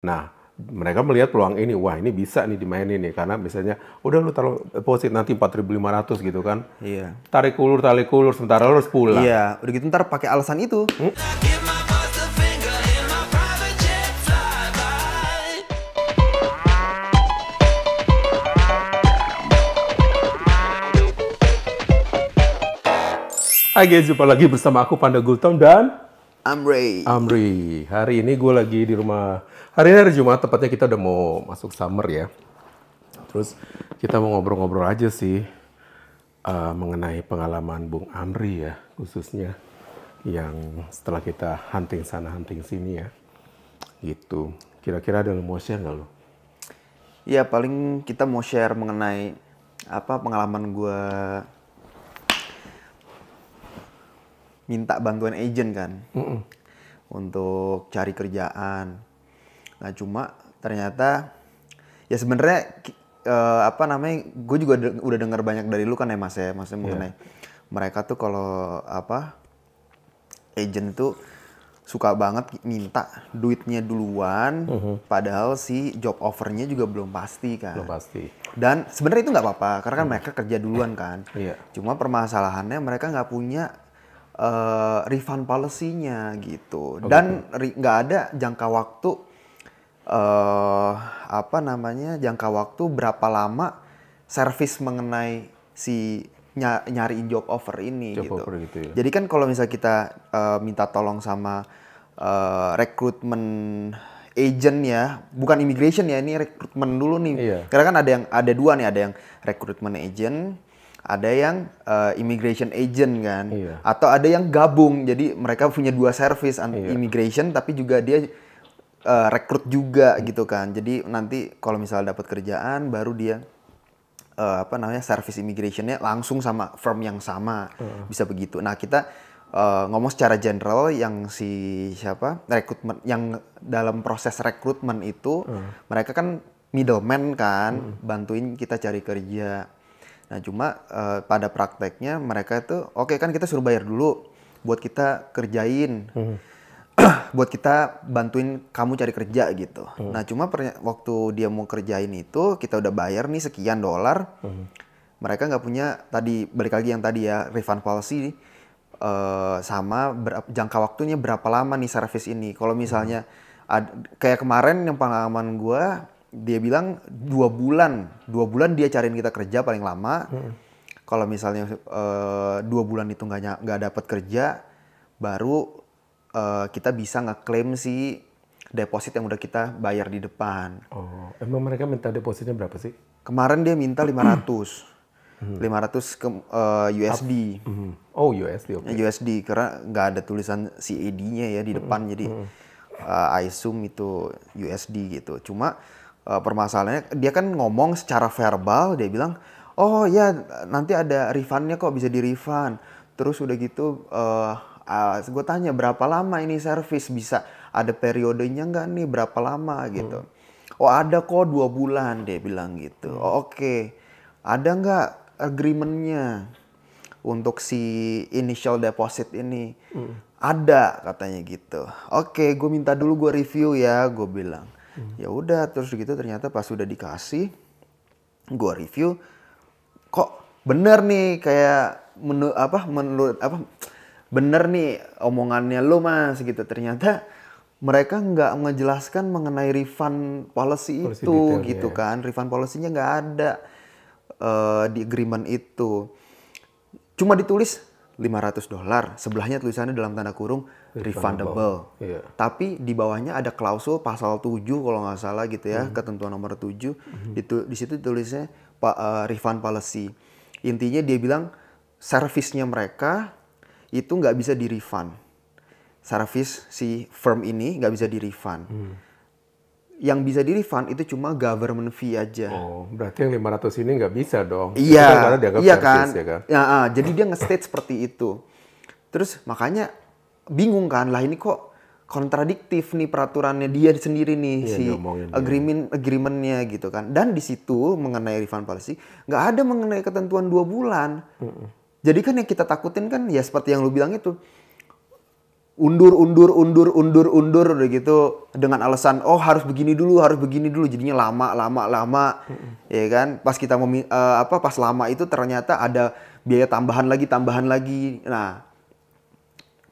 Nah, mereka melihat peluang ini, wah ini bisa nih dimainin nih, karena biasanya udah lu taruh deposit nanti 4.500 gitu kan. Iya. Tarik ulur, sementara lu harus pulang. Iya, udah gitu ntar pakai alasan itu. Hai guys, jumpa lagi bersama aku Panda Gultom dan Amrei. Amri. Hari ini gue lagi di rumah, hari ini hari Jumat, tepatnya kita udah mau masuk summer ya. Terus kita mau ngobrol-ngobrol aja sih mengenai pengalaman Bung Amri ya, khususnya yang setelah kita hunting sana hunting sini ya, gitu. Kira-kira ada yang mau share nggak lo? Iya, paling kita mau share mengenai pengalaman gue minta bantuan agent kan untuk cari kerjaan. Nah cuma ternyata ya sebenarnya gue juga udah dengar banyak dari lu kan ya Mas ya, maksudnya mengenai mereka tuh kalau agent tuh suka banget minta duitnya duluan, padahal si job offernya juga belum pasti kan. Belum pasti. Dan sebenarnya itu nggak apa-apa, karena kan mereka kerja duluan kan. Iya. Cuma permasalahannya mereka nggak punya refund policy-nya gitu. Dan nggak ada jangka waktu jangka waktu berapa lama service mengenai si nyariin job offer ini Job gitu. offer gitu ya. Jadi kan kalau misalnya kita minta tolong sama rekrutmen agent ya, bukan immigration ya, ini rekrutmen dulu nih. Iya. Karena kan ada dua nih, ada yang rekrutmen agent, ada yang immigration agent kan, Iya. atau ada yang gabung. Jadi mereka punya dua service, immigration tapi juga dia rekrut juga gitu kan. Jadi nanti kalau misalnya dapat kerjaan baru dia service immigrationnya langsung sama firm yang sama, bisa begitu. Nah kita ngomong secara general yang rekrutmen yang dalam proses rekrutmen itu mereka kan middleman kan, bantuin kita cari kerja. Nah cuma pada prakteknya mereka itu oke kan kita suruh bayar dulu buat kita kerjain, buat kita bantuin kamu cari kerja gitu. Nah cuma waktu dia mau kerjain itu kita udah bayar nih sekian dolar, mereka nggak punya tadi, balik lagi yang tadi ya, refund policy sama jangka waktunya berapa lama nih service ini. Kalau misalnya kayak kemarin yang pengalaman gue, dia bilang 2 bulan dia cariin kita kerja paling lama. Kalau misalnya 2 bulan itu nggak dapat kerja, baru kita bisa ngeklaim si deposit yang udah kita bayar di depan. Oh, emang mereka minta depositnya berapa sih? Kemarin dia minta 500 ke USD. Oh, USD, oke. USD karena nggak ada tulisan CAD-nya ya di depan, jadi I assume itu USD gitu. Cuma permasalahannya dia kan ngomong secara verbal, dia bilang oh ya nanti ada refundnya kok, bisa di refund. Terus udah gitu gue tanya berapa lama ini service, bisa ada periodenya nggak nih, berapa lama gitu. Oh ada kok 2 bulan, dia bilang gitu. Oh, oke. Ada nggak agreement-nya untuk si initial deposit ini? Ada katanya gitu. Oke, gue minta dulu gue review ya, gue bilang. Ya udah, terus gitu ternyata pas udah dikasih, gue review, kok bener nih kayak bener nih omongannya lo Mas gitu. Ternyata mereka nggak menjelaskan mengenai refund policy itu gitu kan. Refund policy-nya nggak ada di agreement itu. Cuma ditulis $500, sebelahnya tulisannya dalam tanda kurung refundable. Iya. Tapi di bawahnya ada klausul pasal 7 kalau nggak salah gitu ya, ketentuan nomor 7. Di situ tulisnya refund policy. Intinya dia bilang service-nya mereka itu nggak bisa di-refund. Service si firm ini nggak bisa di-refund. Yang bisa di-refund itu cuma government fee aja. Oh, berarti yang 500 ini nggak bisa dong? Iya, iya kan? Ya kan? Ya, jadi dia nge-state seperti itu. Terus makanya bingung kan, lah ini kok kontradiktif nih peraturannya dia sendiri nih, si agreement-nya gitu kan. Dan di situ mengenai refund policy nggak ada mengenai ketentuan 2 bulan. Jadi kan yang kita takutin kan ya seperti yang lu bilang itu, undur udah gitu dengan alasan oh harus begini dulu jadinya lama ya kan pas kita pas lama itu ternyata ada biaya tambahan lagi. Nah,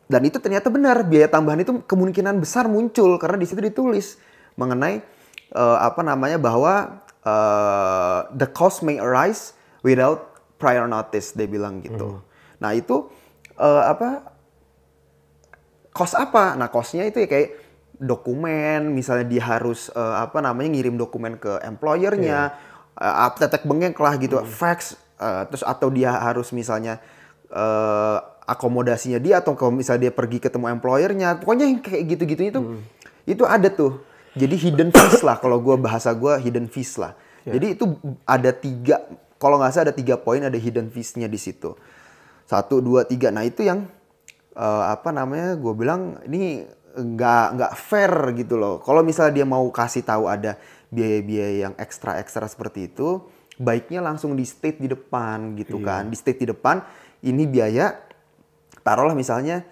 dan itu ternyata benar biaya tambahan itu kemungkinan besar muncul karena di situ ditulis mengenai bahwa the cost may arise without prior notice, dia bilang gitu. Nah, itu cost apa? Nah, costnya itu ya kayak dokumen, misalnya dia harus ngirim dokumen ke employer-nya, tetek bengek lah gitu, fax, terus atau dia harus misalnya akomodasinya dia atau kalau misalnya dia pergi ketemu employer-nya, pokoknya yang kayak gitu-gitu itu ada tuh. Jadi hidden fees lah, kalau bahasa gue hidden fees lah. Jadi itu ada 3, kalau nggak salah ada 3 poin, ada hidden fees-nya di situ. 1, 2, 3. Nah itu yang gue bilang ini nggak fair gitu loh. Kalau misalnya dia mau kasih tahu ada biaya-biaya yang ekstra seperti itu, baiknya langsung di state di depan gitu kan. Di state di depan, ini biaya, taruhlah misalnya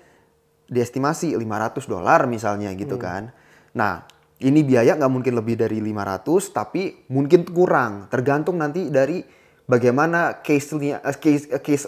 diestimasi $500 misalnya gitu kan. Nah, ini biaya nggak mungkin lebih dari 500, tapi mungkin kurang. Tergantung nanti dari bagaimana case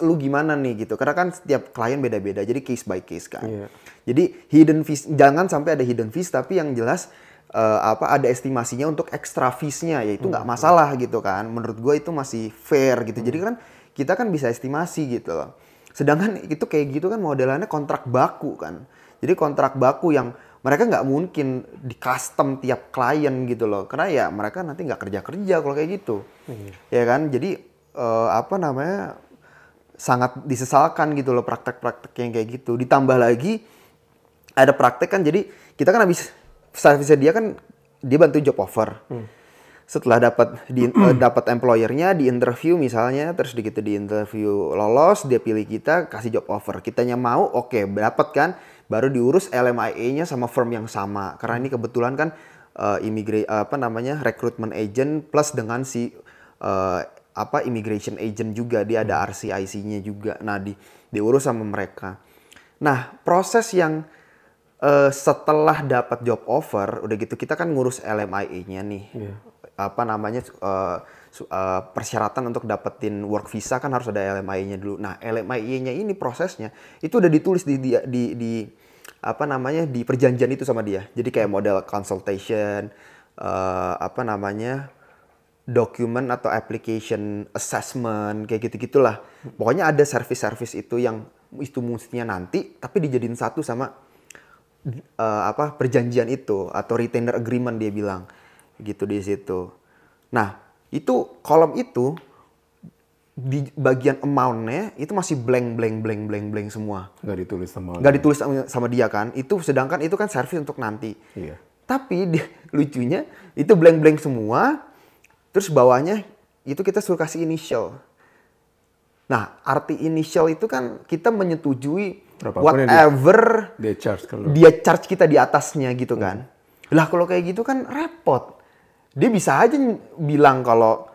lu gimana nih gitu. Karena kan setiap klien beda-beda, jadi case by case kan. Jadi hidden fees, jangan sampai ada hidden fees, tapi yang jelas ada estimasinya untuk extra fees-nya, yaitu nggak masalah gitu kan. Menurut gue itu masih fair gitu. Jadi kan kita kan bisa estimasi gitu loh. Sedangkan itu kayak gitu kan modelannya kontrak baku kan. Jadi kontrak baku yang mereka nggak mungkin di custom tiap klien gitu loh. Karena ya mereka nanti nggak kerja-kerja kalau kayak gitu. Ya kan, jadi sangat disesalkan gitu loh praktek-praktek yang kayak gitu. Ditambah lagi ada praktek kan, jadi kita kan habis service dia kan dia bantu job offer. Setelah dapat employer-nya di interview misalnya, terus di interview lolos, dia pilih kita, kasih job offer. Kitanya mau, oke, dapat kan, baru diurus LMIA-nya sama firm yang sama. Karena ini kebetulan kan recruitment agent plus dengan si immigration agent juga, dia ada RCIC-nya juga. Nah, diurus sama mereka. Nah, proses yang setelah dapat job offer, udah gitu kita kan ngurus LMIA-nya nih. Persyaratan untuk dapetin work visa kan harus ada LMIA-nya dulu. Nah, LMIA-nya ini prosesnya itu udah ditulis di perjanjian itu sama dia. Jadi kayak model consultation, document atau application assessment, kayak gitu-gitulah. Pokoknya ada service-service itu yang itu mestinya nanti, tapi dijadiin satu sama perjanjian itu atau retainer agreement dia bilang gitu di situ. Nah, itu kolom itu di bagian amount-nya itu masih blank semua. Nggak ditulis sama dia kan. Itu sedangkan itu kan service untuk nanti. Tapi lucunya itu blank semua. Terus bawahnya itu kita suruh kasih initial. Nah, arti initial itu kan kita menyetujui whatever dia charge kita di atasnya gitu kan. Lah kalau kayak gitu kan repot. Dia bisa aja bilang kalau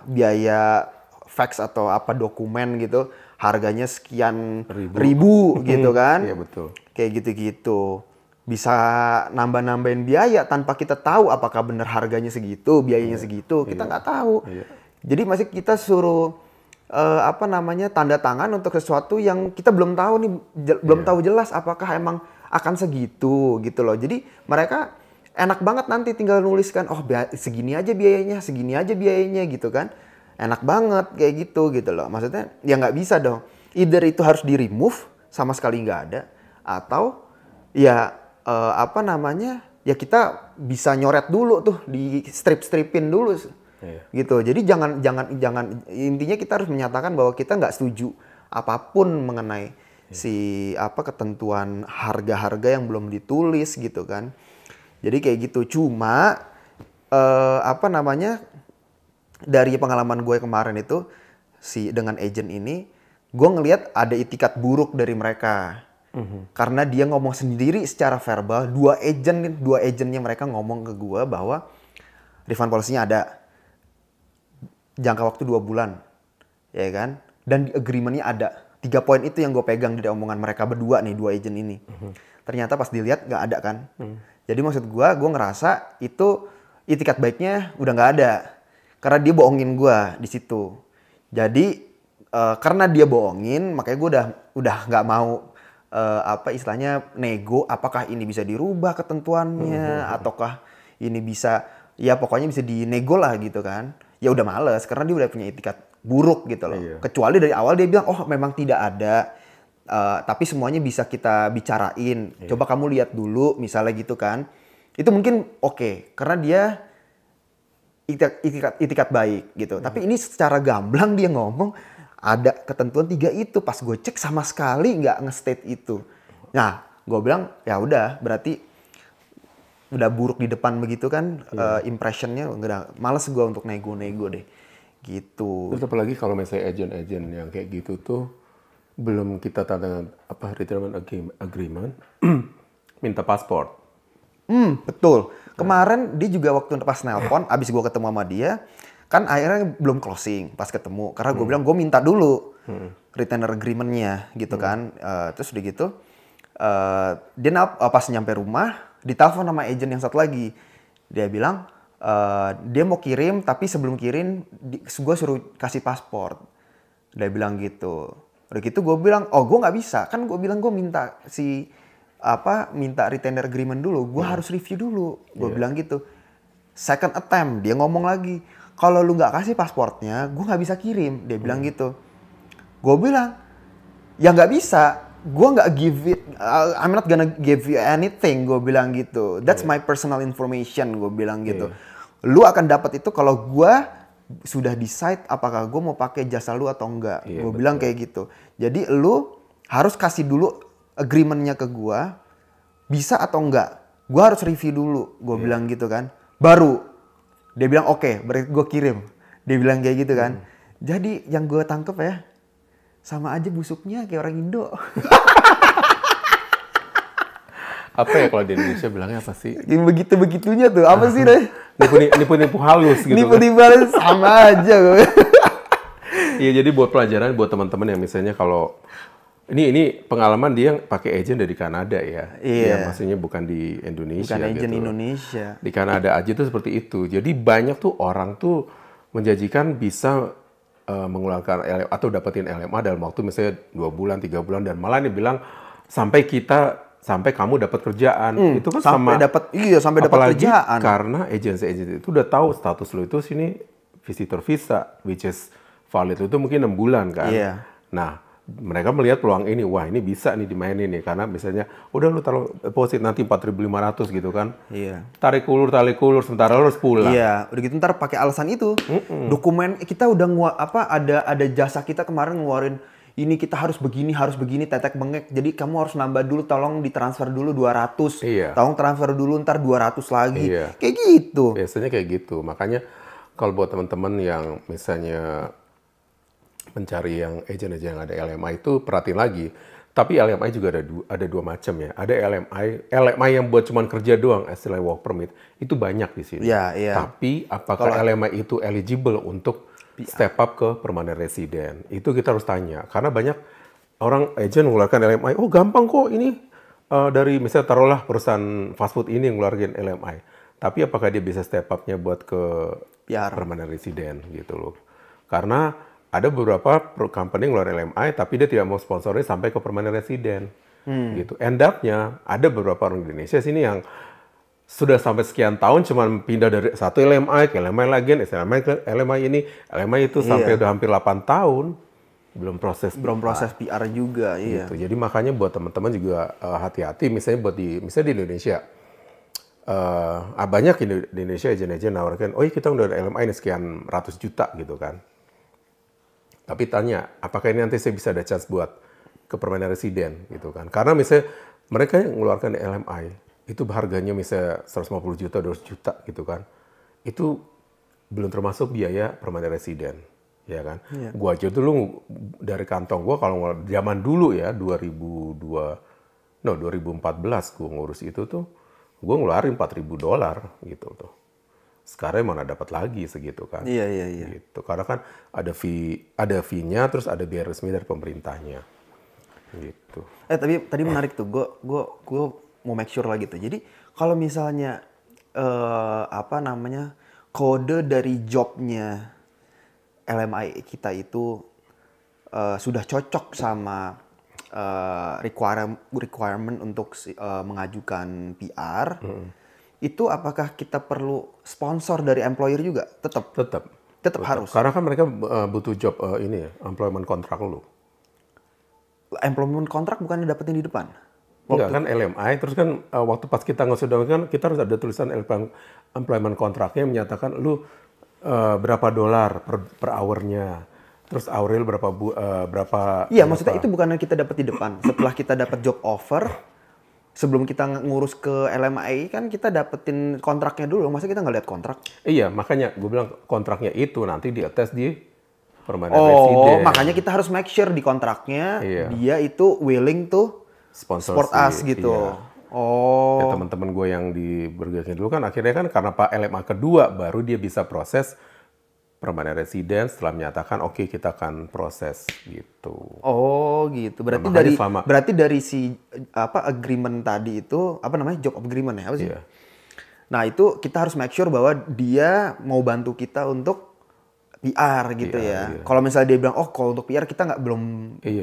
biaya fax atau dokumen gitu harganya sekian ribu gitu kan. Iya betul. Kayak gitu-gitu. Bisa nambah-nambahin biaya tanpa kita tahu apakah benar harganya segitu, biayanya segitu, kita nggak tahu. Jadi masih kita suruh tanda tangan untuk sesuatu yang kita belum tahu nih, belum tahu jelas apakah emang akan segitu gitu loh. Jadi mereka enak banget nanti tinggal nuliskan, oh segini aja biayanya gitu kan. Enak banget kayak gitu loh. Maksudnya ya nggak bisa dong. Either itu harus di-remove sama sekali nggak ada, atau ya ya kita bisa nyoret dulu tuh, di stripin dulu gitu. Jadi jangan intinya kita harus menyatakan bahwa kita nggak setuju apapun mengenai si ketentuan harga-harga yang belum ditulis gitu kan. Jadi kayak gitu. Cuma dari pengalaman gue kemarin itu dengan agent ini, gue ngelihat ada itikat buruk dari mereka. Karena dia ngomong sendiri secara verbal, dua agentnya mereka ngomong ke gue bahwa refund policy-nya ada, jangka waktu 2 bulan, ya kan, dan agreement-nya ada. 3 poin itu yang gue pegang dari omongan mereka berdua nih, 2 agent ini. ternyata pas dilihat nggak ada kan. Jadi maksud gue ngerasa itu itikat baiknya udah nggak ada karena dia bohongin gue di situ. Jadi karena dia bohongin, makanya gue udah nggak mau apa istilahnya nego. Apakah ini bisa dirubah ketentuannya, ataukah ini bisa ya pokoknya bisa dinego lah gitu kan? Ya udah males karena dia udah punya itikat buruk gitu loh. Iya. Kecuali dari awal dia bilang oh memang tidak ada, tapi semuanya bisa kita bicarain. Coba kamu lihat dulu misalnya gitu kan? Itu mungkin oke, karena dia itikat baik gitu. Tapi ini secara gamblang dia ngomong ada ketentuan 3 itu. Pas gue cek sama sekali nggak nge-state itu. Nah, gue bilang ya udah berarti udah buruk di depan begitu kan, impressionnya udah males gue untuk nego-nego deh. Gitu. Terus apalagi kalau misalnya agent-agent yang kayak gitu tuh belum kita tanda apa retirement agreement, minta paspor. Betul. Kemarin dia juga waktu pas nelpon, abis gue ketemu sama dia, kan akhirnya belum closing pas ketemu. Karena gue bilang gue minta dulu retainer agreement-nya gitu kan. Terus udah gitu, dia pas nyampe rumah, ditelepon sama agent yang satu lagi. Dia bilang, dia mau kirim, tapi sebelum kirim, gue suruh kasih paspor. Dia bilang gitu. Udah gitu gue bilang, oh gue nggak bisa. Kan gue bilang gue minta minta retainer agreement dulu. Gue harus review dulu. Gue bilang gitu. Second attempt, dia ngomong lagi. Kalau lu nggak kasih pasportnya, gue nggak bisa kirim. Dia bilang gitu. Gue bilang, ya nggak bisa. Gue nggak give it, I'm not gonna give you anything. Gue bilang gitu. That's my personal information. Gue bilang gitu. Lu akan dapat itu kalau gue sudah decide apakah gue mau pakai jasa lu atau enggak. Gue bilang kayak gitu. Jadi lu harus kasih dulu agreement-nya ke gue. Bisa atau enggak. Gue harus review dulu. Gue bilang gitu kan. Baru dia bilang oke, berarti gue kirim. Dia bilang kayak gitu kan. Jadi yang gue tangkep ya, sama aja busuknya kayak orang Indo. Apa ya kalau di Indonesia bilangnya apa sih? Begitu-begitunya tuh, apa sih deh? Nipu-nipu halus gitu. Nipu-nipu halus sama aja. Iya, jadi buat pelajaran buat teman-teman yang misalnya kalau ini pengalaman dia pakai agent dari Kanada ya. Iya. Maksudnya bukan di Indonesia. Bukan agent gitu. Indonesia. Di Kanada aja tuh seperti itu. Jadi banyak tuh orang tuh menjanjikan bisa mengeluarkan LMA atau dapetin LMA dalam waktu misalnya 2 bulan, 3 bulan, dan malah nih bilang sampai kamu dapat kerjaan. Itu kan sampai sampai dapat kerjaan. Karena agensi itu udah tahu status lu itu sini visitor visa, which is valid itu mungkin 6 bulan kan. Iya. Nah, mereka melihat peluang ini, wah ini bisa nih dimainin nih, karena misalnya udah lu taruh deposit nanti 4.500 gitu kan. Iya. Tarik ulur, sementara lu harus pulang. Iya, udah gitu ntar pakai alasan itu. Dokumen kita udah ada jasa kita kemarin ngeluarin ini kita harus begini, tetek bengek. Jadi kamu harus nambah dulu, tolong ditransfer dulu 200. Iya. Tolong transfer dulu ntar 200 lagi. Iya. Kayak gitu. Biasanya kayak gitu. Makanya kalau buat teman-teman yang misalnya mencari yang agent-agent yang ada LMI itu perhatiin lagi. Tapi LMI juga ada 2 macam ya. Ada LMI yang buat cuman kerja doang, istilah work permit, itu banyak di sini. Iya. Tapi apakah LMI itu eligible untuk step up ke permanent resident? Itu kita harus tanya. Karena banyak orang agent mengeluarkan LMI, oh gampang kok ini dari misalnya taruhlah perusahaan fast food ini yang ngeluarin LMI. Tapi apakah dia bisa step up-nya buat ke permanent resident gitu loh. Karena ada beberapa company yang ngeluarin LMI, tapi dia tidak mau sponsorin sampai ke permanent resident. Gitu. End up-nya, ada beberapa orang di Indonesia sini yang sudah sampai sekian tahun cuma pindah dari satu LMI ke LMI lagi, LMI ke LMI ini, LMI itu sampai udah hampir 8 tahun. Belum proses PR juga, iya. Gitu. Jadi makanya buat teman-teman juga hati-hati, misalnya misalnya di Indonesia, banyak di Indonesia agen-agen nawarkan, oh iya kita udah ada LMI ini sekian ratus juta gitu kan. Tapi tanya, apakah ini nanti saya bisa ada chance buat ke permanent resident gitu kan. Karena misalnya mereka yang mengeluarkan LMI, itu harganya misalnya 150 juta, 200 juta gitu kan. Itu belum termasuk biaya permanent resident, ya kan. Iya. Gua aja dulu dari kantong gua kalau zaman dulu ya, 2014 gua ngurus itu tuh, gua ngeluarin $4.000 gitu tuh. Sekarang mana dapat lagi segitu kan? Iya. Gitu. Karena kan ada fee-nya, terus ada biaya resmi dari pemerintahnya. gitu. Tapi tadi menarik tuh, gue mau make sure lagi tuh. Jadi kalau misalnya apa namanya kode dari jobnya LMI kita itu sudah cocok sama requirement untuk mengajukan PR, itu apakah kita perlu sponsor dari employer juga? Tetap harus. Karena kan mereka butuh job ini ya, employment contract lu. Employment contract bukannya dapetin di depan? Enggak kan LMI, terus kan waktu pas kita nge-showdown kan kita harus ada tulisan employment contract-nya yang menyatakan lu berapa dolar per hour-nya. Terus hourly berapa. Iya, maksudnya itu bukannya kita dapat di depan. Setelah kita dapat job offer, sebelum kita ngurus ke LMI kan kita dapetin kontraknya dulu. Masa kita nggak lihat kontrak? Iya, makanya gue bilang kontraknya itu nanti diattest di permanent resident. Makanya kita harus make sure di kontraknya dia itu willing to support us gitu. Iya. Ya, teman-teman gue yang di Burger dulu kan akhirnya kan karena Pak LMA kedua baru dia bisa proses permanent resident setelah menyatakan oke, kita akan proses gitu. Oh gitu. Berarti dari si agreement tadi itu apa namanya job agreement ya apa sih? Iya. Nah itu kita harus make sure bahwa dia mau bantu kita untuk PR gitu ya. Iya. Kalau misalnya dia bilang kalau untuk PR kita belum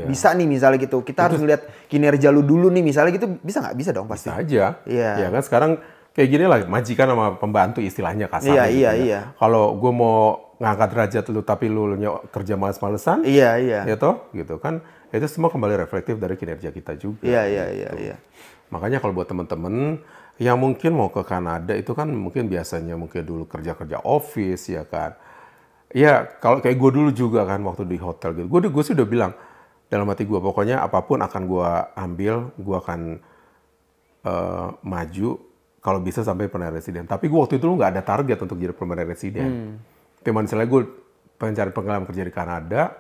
bisa nih misalnya gitu. Kita harus ngeliat kinerja lu dulu nih misalnya gitu, bisa nggak? Bisa dong pasti. Bisa aja. Iya. Ya kan sekarang kayak gini lah, majikan sama pembantu istilahnya kasarnya. Iya. Kalau gue mau ngangkat derajat lu tapi lu kerja males-malesan, iya. Ya toh, gitu kan. Itu semua kembali reflektif dari kinerja kita juga. Iya. Makanya kalau buat temen-temen yang mungkin mau ke Kanada itu kan mungkin biasanya mungkin dulu kerja office ya kan. Ya kalau kayak gue dulu juga kan waktu di hotel gitu. Gue sih udah bilang dalam hati gue pokoknya apapun akan gue ambil, gue akan maju kalau bisa sampai permanent resident. Tapi gue waktu itu nggak ada target untuk jadi permanent resident. Tapi misalnya gue pengen cari pengalaman kerja di Kanada,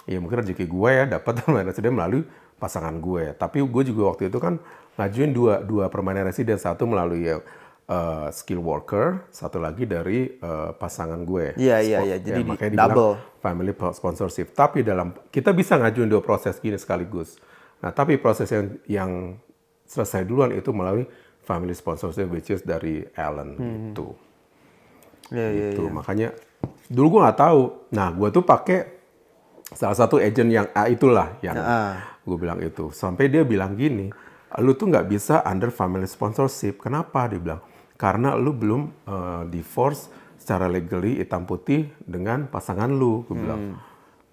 ya mungkin rezeki gue ya dapat permanent resident melalui pasangan gue. Tapi gue juga waktu itu kan ngajuin dua permanent resident, satu melalui skill worker, satu lagi dari pasangan gue. Iya. Jadi makanya double family sponsorship. Tapi kita bisa ngajuin dua proses gini sekaligus. Nah, tapi proses yang selesai duluan itu melalui family sponsorship, which is dari Allen gitu. Iya. Makanya dulu gue nggak tahu. Nah, gue tuh pakai salah satu agent yang itulah yang gue bilang itu. Sampai dia bilang gini, lu tuh nggak bisa under family sponsorship. Kenapa? Dia bilang karena lu belum divorce secara legally hitam putih dengan pasangan lu. Gue bilang.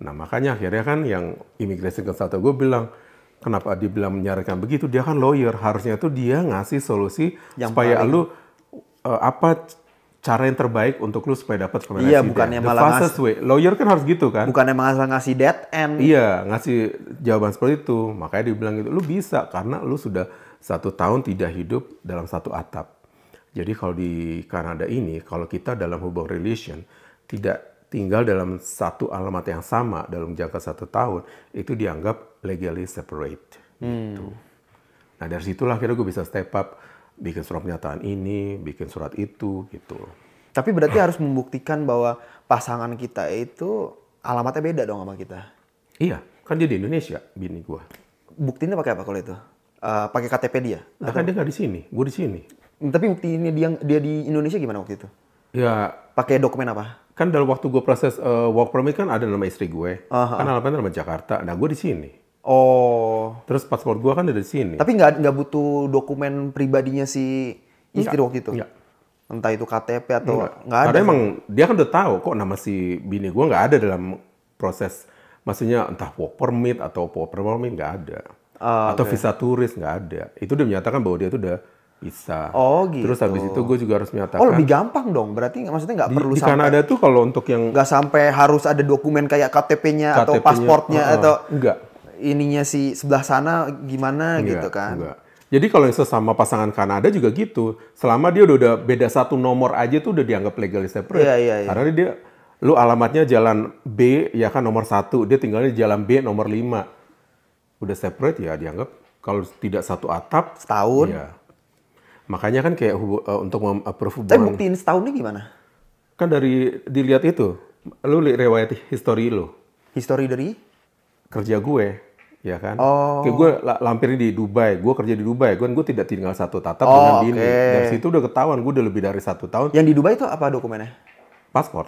Nah, makanya akhirnya kan yang immigration consultant gue bilang, kenapa dia bilang menyarankan begitu? Dia kan lawyer, harusnya tuh dia ngasih solusi yang supaya lu apa cara yang terbaik untuk lu supaya dapat permanent resident. Iya, bukannya malah ngasih. Lawyer kan harus gitu kan? Bukannya malah ngasih dead end. Iya, ngasih jawaban seperti itu. Makanya dia bilang gitu, lu bisa karena lu sudah 1 tahun tidak hidup dalam satu atap. Jadi kalau di Kanada ini, kalau kita dalam hubungan relation tidak tinggal dalam satu alamat yang sama dalam jangka 1 tahun, itu dianggap legally separate. Gitu. Nah dari situlah akhirnya gue bisa step up, bikin surat pernyataan ini, bikin surat itu, gitu. Tapi berarti harus membuktikan bahwa pasangan kita itu alamatnya beda dong sama kita. Iya, kan dia di Indonesia, bini gue. Buktinya pakai apa kalau itu? Pakai KTP dia? Nah, kan dia nggak di sini, gue di sini. Tapi buktinya dia di Indonesia gimana waktu itu? Ya, pakai dokumen apa? Kan dalam waktu gue proses work permit kan ada nama istri gue, kan alamatnya nama Jakarta. Nah, gue di sini. Oh. Terus paspor gue kan ada di sini. Tapi nggak butuh dokumen pribadinya si istri waktu itu? Enggak. Entah itu KTP atau nggak ada? Karena emang dia kan udah tahu kok nama si bini gue nggak ada dalam proses, maksudnya entah work permit atau work permit nggak ada. Atau visa turis nggak ada. Itu dia menyatakan bahwa dia itu udah bisa. Oh gitu. Terus habis itu gue juga harus menyatakan. Oh lebih gampang dong, berarti maksudnya nggak perlu di sampai. Di Kanada tuh kalau untuk yang nggak sampai harus ada dokumen kayak KTP-nya atau pasportnya atau enggak. Ininya si sebelah sana gimana gitu kan? Enggak. Jadi kalau yang sesama pasangan Kanada juga gitu, selama dia udah beda 1 nomor aja tuh udah dianggap legally separate. Iya. Karena dia, lu alamatnya jalan B ya kan nomor 1, dia tinggalnya di jalan B nomor 5. Udah separate ya dianggap kalau tidak satu atap. Setahun. Ya. Makanya kan kayak untuk approve hubungan. Tapi buktiin setahunnya gimana? Kan dari dilihat itu, lu riwayat history lu. History dari? Kerja gue. ya kan? Oh. Kayak gue lampirin di Dubai, gue kerja di Dubai, gue tidak tinggal 1 tatap Oh, dengan bini. oke. Dari situ udah ketahuan, gue udah lebih dari 1 tahun. Yang di Dubai itu apa dokumennya? Paspor.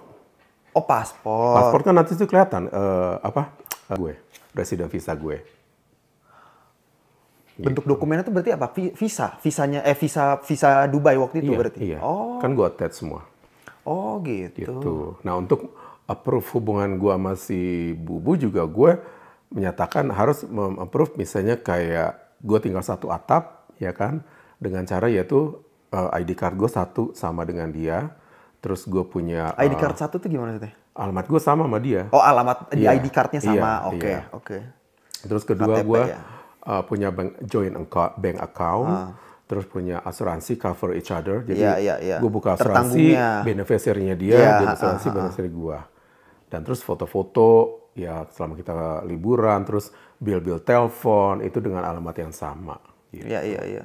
Oh, paspor. Paspor kan nanti tuh kelihatan gue, resident visa gue. Bentuk dokumennya tuh berarti apa? Visanya visa Dubai waktu itu Iya, berarti. iya. Oh. Kan gue attach semua. Oh, gitu. Gitu. Nah, untuk approve hubungan gue sama si Bubu juga gue menyatakan harus approve misalnya kayak gue tinggal 1 atap, ya kan? Dengan cara yaitu ID card gue satu sama dengan dia. Terus gue punya ID card satu tuh gimana sih? alamat gue sama dia. Oh, alamat di Iya, ID cardnya sama. iya, Oke, iya. oke. Terus kedua KTP gue ya? punya bank account, terus punya asuransi cover each other. Jadi Iya. gue buka asuransi Tertanggungnya. beneficiary-nya dia, Iya, dan asuransi beneficiary gue. Dan terus foto-foto ya selama kita liburan, terus bill-bill telepon itu dengan alamat yang sama. Gitu. Iya.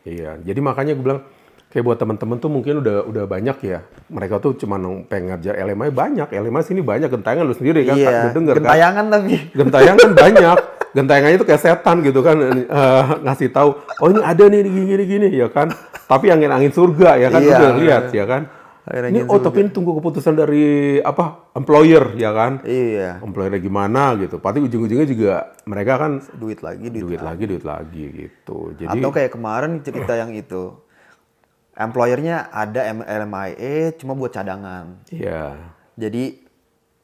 Iya, jadi makanya gue bilang kayak buat teman-teman tuh mungkin udah banyak ya. Mereka tuh cuma pengen ngerjain LMI banyak. LMI sini banyak, gentayangan lu sendiri kan, Iya. udah denger kan. Gentayangan tapi. Gentayangan banyak. Gentayangannya itu kayak setan gitu kan, ngasih tahu, oh ini ada nih gini ya kan. Tapi angin-angin surga ya kan, Iya, udah lihat ya kan. Angin-angin Ini tapi ini tunggu keputusan dari employer ya kan. Iya. Employernya gimana gitu. Pasti ujung-ujungnya juga mereka kan Duit lagi. duit lagi gitu. Jadi Atau kayak kemarin cerita yang itu. Employernya ada LMIA cuma buat cadangan. iya. Jadi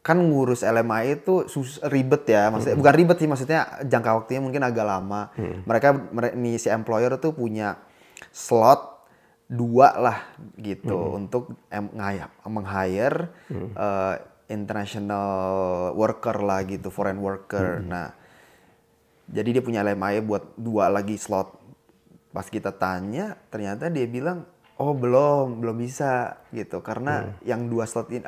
kan ngurus LMIA itu ribet ya, maksudnya bukan ribet sih, maksudnya jangka waktunya mungkin agak lama. Mereka nih si employer tuh punya slot 2 lah gitu untuk meng-hire international worker lah gitu, foreign worker. Nah, jadi dia punya LMIA buat 2 lagi slot. Pas kita tanya, ternyata dia bilang, oh belum bisa gitu, karena yang 2 slot ini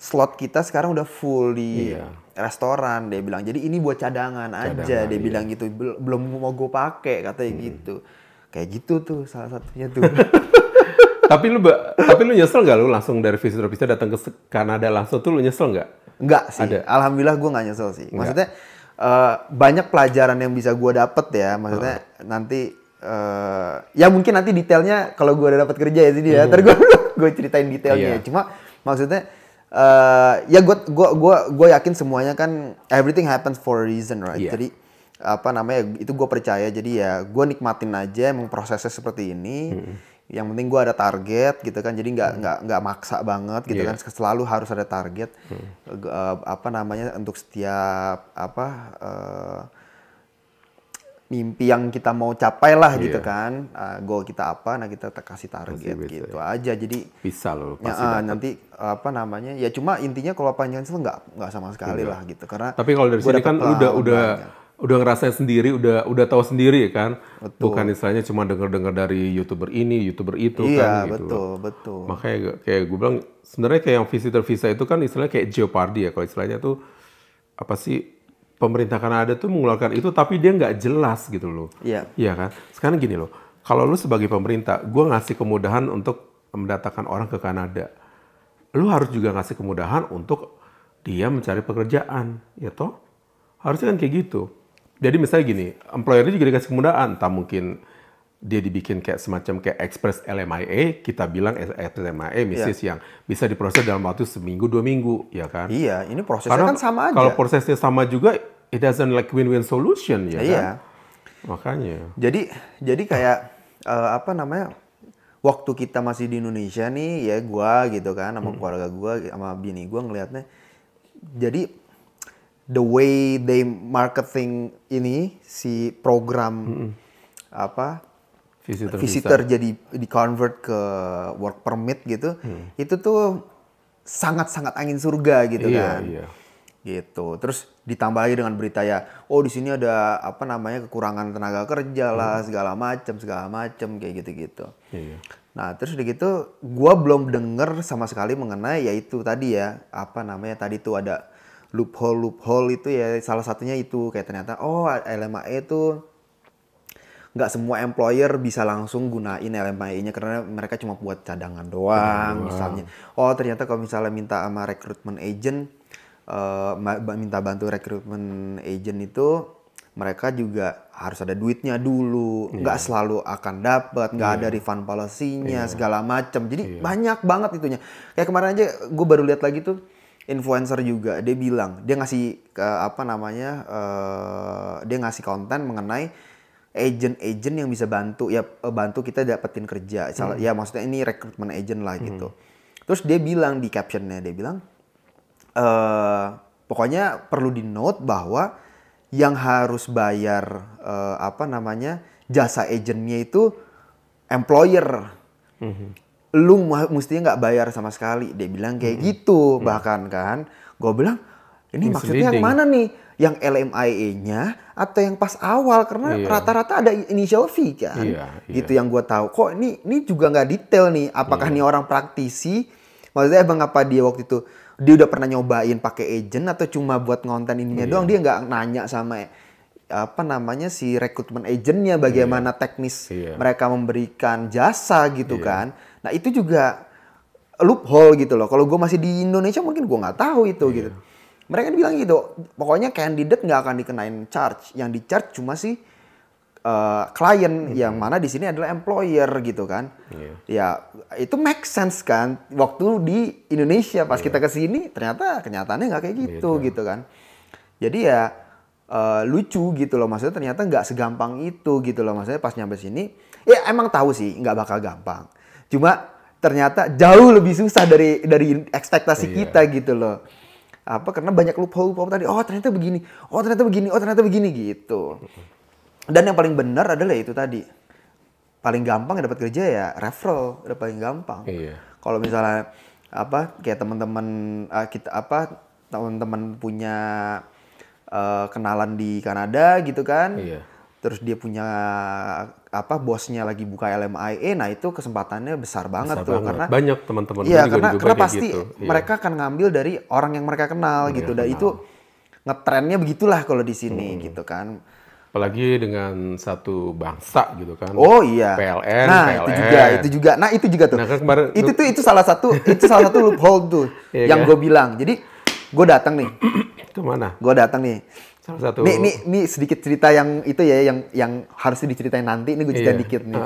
slot kita sekarang udah full di restoran, dia bilang. Jadi ini buat cadangan aja, dia bilang gitu. Belum mau gue pakai, katanya gitu. Kayak gitu tuh salah satunya tuh. Tapi lu nyesel nggak lu langsung dari visitor visa datang ke Kanada langsung tuh lu nyesel nggak? Enggak sih. Ada. Alhamdulillah gue nggak nyesel sih. Maksudnya banyak pelajaran yang bisa gue dapet ya. Maksudnya nanti ya mungkin nanti detailnya kalau gue udah dapat kerja ya sih dia. Ntar gue ceritain detailnya. Cuma maksudnya ya gue yakin semuanya kan everything happens for a reason, right? Jadi itu gue percaya. Jadi ya gue nikmatin aja emang prosesnya seperti ini. Yang penting gue ada target gitu kan, jadi nggak maksa banget gitu kan, selalu harus ada target untuk setiap mimpi yang kita mau capai lah gitu kan, goal kita apa, nah kita kasih target gitu aja. Jadi bisa loh pasti nanti ya cuma intinya kalau financial nggak sama sekali lah gitu, karena tapi kalau dari sini kan lu udah ngerasain sendiri, udah tahu sendiri kan. Betul. Bukan istilahnya cuma dengar dari YouTuber ini, YouTuber itu iya, kan gitu. betul. Makanya kayak gue bilang sebenarnya kayak yang visitor visa itu kan istilahnya kayak jeopardy ya, kalau istilahnya tuh apa sih, pemerintah Kanada tuh mengeluarkan itu tapi dia nggak jelas gitu loh. Iya. Iya kan? Sekarang gini loh, kalau lu sebagai pemerintah, gue ngasih kemudahan untuk mendatangkan orang ke Kanada. Lu harus juga ngasih kemudahan untuk dia mencari pekerjaan, ya toh? Harusnya kan kayak gitu. Jadi misalnya gini, employer juga dikasih kemudahan, entah mungkin dia dibikin kayak semacam kayak Express LMIA, kita bilang LMIA misalnya yang bisa diproses dalam waktu 1 minggu 2 minggu, ya kan? Iya, ini prosesnya Karena kan sama aja. kalau prosesnya sama juga, it doesn't like win-win solution, ya kan? Makanya. Jadi kayak waktu kita masih di Indonesia nih, ya gua gitu kan, sama keluarga gua, sama bini gua ngelihatnya, jadi the way they marketing ini si program visitor jadi di convert ke work permit gitu, itu tuh sangat-sangat angin surga gitu kan. Iya. Gitu. Terus ditambah lagi dengan berita ya, oh di sini ada kekurangan tenaga kerja lah, segala macam kayak gitu-gitu. Iya. Nah, terus udah gitu gua belum denger sama sekali mengenai yaitu tadi ya, tadi tuh ada loophole itu ya, salah satunya itu kayak ternyata LMIA itu nggak semua employer bisa langsung gunain LMIA-nya karena mereka cuma buat cadangan doang misalnya. Oh ternyata kalau misalnya minta sama recruitment agent minta bantu rekrutmen agent itu mereka juga harus ada duitnya dulu, nggak selalu akan dapat, nggak ada refund policy-nya segala macam. Jadi banyak banget itunya. Kayak kemarin aja gue baru lihat lagi tuh influencer juga, dia bilang dia ngasih dia ngasih konten mengenai agent-agent yang bisa bantu kita dapetin kerja. Ya maksudnya ini rekrutmen agent lah gitu. Terus dia bilang di captionnya, dia bilang pokoknya perlu di note bahwa yang harus bayar jasa agentnya itu employer. Lu mestinya nggak bayar sama sekali. Dia bilang kayak gitu. Bahkan kan gue bilang ini maksudnya yang mana nih, yang LMIA-nya atau yang pas awal, karena rata-rata ada initial fee kan. Gitu yang gue tahu. Kok ini juga nggak detail nih, apakah nih orang praktisi, maksudnya emang apa dia waktu itu dia udah pernah nyobain pakai agent atau cuma buat ngonten ininya doang. Dia nggak nanya sama si rekrutmen agentnya bagaimana teknis mereka memberikan jasa gitu kan. Nah itu juga loophole gitu loh. Kalau gue masih di Indonesia mungkin gue nggak tahu itu gitu. Mereka bilang gitu, pokoknya candidate nggak akan dikenain charge. Yang di charge cuma si klien, yang mana di sini adalah employer gitu kan. Ya itu make sense kan. Waktu di Indonesia pas kita ke sini ternyata kenyataannya nggak kayak gitu kan. Jadi ya lucu gitu loh, maksudnya ternyata nggak segampang itu gitu loh. Maksudnya pas nyampe sini ya emang tahu sih nggak bakal gampang. Cuma ternyata jauh lebih susah dari ekspektasi kita gitu loh. Karena banyak loophole tadi. Oh ternyata begini, oh ternyata begini gitu. Dan yang paling benar adalah itu tadi. Paling gampang dapat kerja ya referral, udah paling gampang. Kalau misalnya kayak teman-teman teman-teman punya kenalan di Kanada gitu kan. Terus dia punya bosnya lagi buka LMIA, nah itu kesempatannya besar banget tuh. Karena banyak teman-teman karena pasti mereka akan ngambil dari orang yang mereka kenal gitu. Dan itu ngetrennya begitulah kalau di sini gitu kan. Apalagi dengan satu bangsa gitu kan. Oh iya. PLN, nah, PLN. itu juga. Nah, itu juga tuh. Nah, kan kemarin, itu salah satu loophole tuh yang gue bilang. Jadi gue datang nih. Ke mana? Gue datang nih. Salah satu. Nih sedikit cerita yang itu ya, yang harusnya diceritain nanti. Ini gue cerita dikit nih.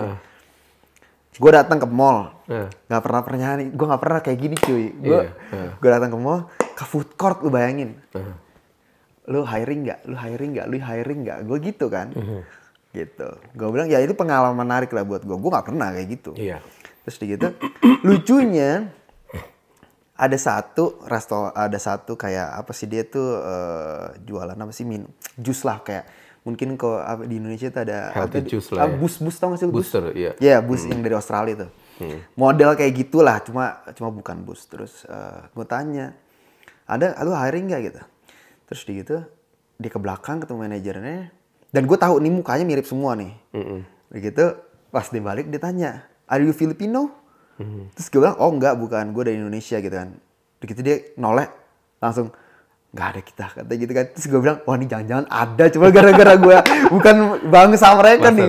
Gue datang ke mall. Gak pernah gue gak pernah kayak gini cuy. Gue datang ke mall, ke food court, lu bayangin. Lu hiring nggak? Gue gitu kan. Gitu. Gue bilang ya itu pengalaman menarik lah buat gue. Gue nggak pernah kayak gitu. Terus gitu. Lucunya ada satu kayak apa sih dia tuh jualan apa sih jus lah, kayak mungkin di Indonesia tuh ada healthy juice lah. Bus tau gak sih? Booster, iya. Ya bus yang dari Australia tuh. Model kayak gitulah, cuma bukan bus. Terus gue tanya, lu hiring nggak gitu? Terus dia ke belakang ketemu manajernya, dan gue tahu nih mukanya mirip semua nih. Begitu pas dia balik dia tanya, "Are you Filipino?" Terus gue bilang, "Oh enggak, bukan, gue dari Indonesia," gitu kan. Begitu dia noleh langsung, "Nggak ada kita," kata gitu kan. Terus gue bilang, "Wah ini jangan-jangan ada, cuma gara-gara gue bukan bangsa mereka nih."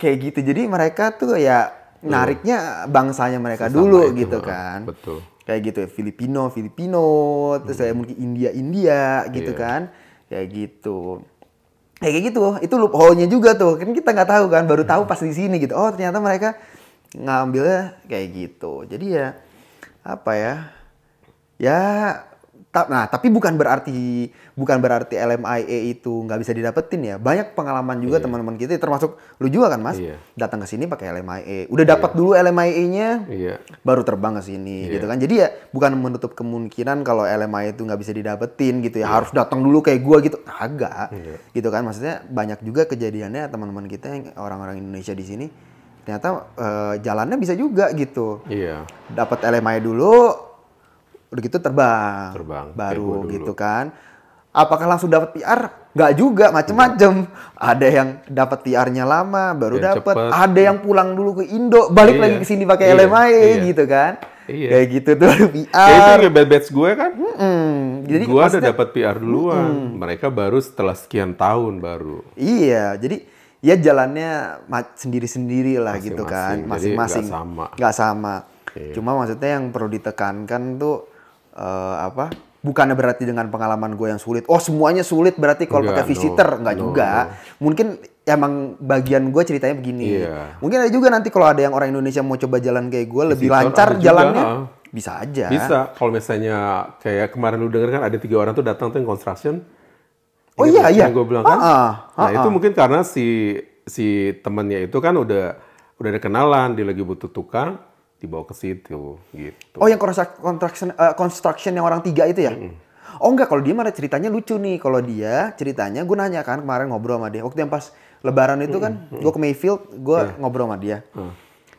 Kayak gitu. Jadi mereka tuh ya nariknya bangsanya mereka dulu gitu kan. Betul. Kayak gitu ya, Filipino, terus kayak mungkin India gitu kan. Kayak gitu. Kayak gitu, itu loophole-nya juga tuh. Kan kita nggak tahu kan, baru tahu pas di sini gitu. Oh ternyata mereka ngambilnya kayak gitu. Jadi ya, tapi bukan berarti LMIA itu nggak bisa didapetin ya. Banyak pengalaman juga teman-teman kita, termasuk lu juga kan Mas, datang ke sini pakai LMIA. Udah dapat dulu LMIA-nya, baru terbang ke sini gitu kan. Jadi ya bukan menutup kemungkinan kalau LMIA itu nggak bisa didapetin gitu ya. Harus datang dulu kayak gua gitu, agak gitu kan. Maksudnya banyak juga kejadiannya teman-teman kita yang orang-orang Indonesia di sini ternyata jalannya bisa juga gitu. Dapat LMIA dulu, udah gitu terbang baru gitu kan. Apakah langsung dapat PR? Nggak juga, macem-macem. Ada yang dapat PR-nya lama baru dapat, ada yang pulang dulu ke Indo balik lagi ke sini pakai LMIA gitu kan. Kayak gitu tuh PR. Itu juga batch gue kan. Jadi gue udah dapat PR duluan. Mereka baru setelah sekian tahun baru. Iya, jadi ya jalannya sendiri-sendiri lah gitu kan. Masing-masing. Nggak sama. Cuma maksudnya yang perlu ditekankan tuh bukannya berarti dengan pengalaman gue yang sulit. Oh semuanya sulit berarti kalau pakai visitor. Enggak juga. Mungkin emang bagian gue ceritanya begini. Mungkin ada juga nanti kalau ada yang orang Indonesia mau coba jalan kayak gue lebih lancar jalannya. Bisa aja. Bisa. Kalau misalnya kayak kemarin lu denger kan ada 3 orang tuh datang tuh yang construction. Oh iya. Yang gue bilang kan. Nah itu mungkin karena si temannya itu kan udah ada kenalan, dia lagi butuh tukang, dibawa ke situ gitu. Oh yang construction yang orang 3 itu ya? Oh enggak, kalau dia malah ceritanya lucu nih. Kalau dia ceritanya, gue nanya kan kemarin ngobrol sama dia. Waktu yang pas Lebaran itu kan, gue ke Mayfield, gue ngobrol sama dia.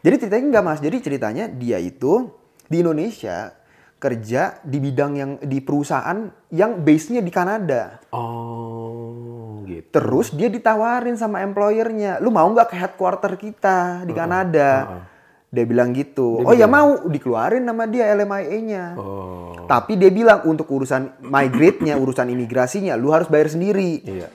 Jadi ceritanya enggak mas, jadi ceritanya dia itu di Indonesia kerja di bidang yang di perusahaan yang base-nya di Kanada. Oh, gitu. Terus dia ditawarin sama employer-nya, lu mau nggak ke headquarter kita di Kanada? Dia bilang gitu. Ya mau, dikeluarin nama dia LMIA-nya. Tapi dia bilang untuk urusan migrate-nya, urusan imigrasinya, lu harus bayar sendiri. Iya.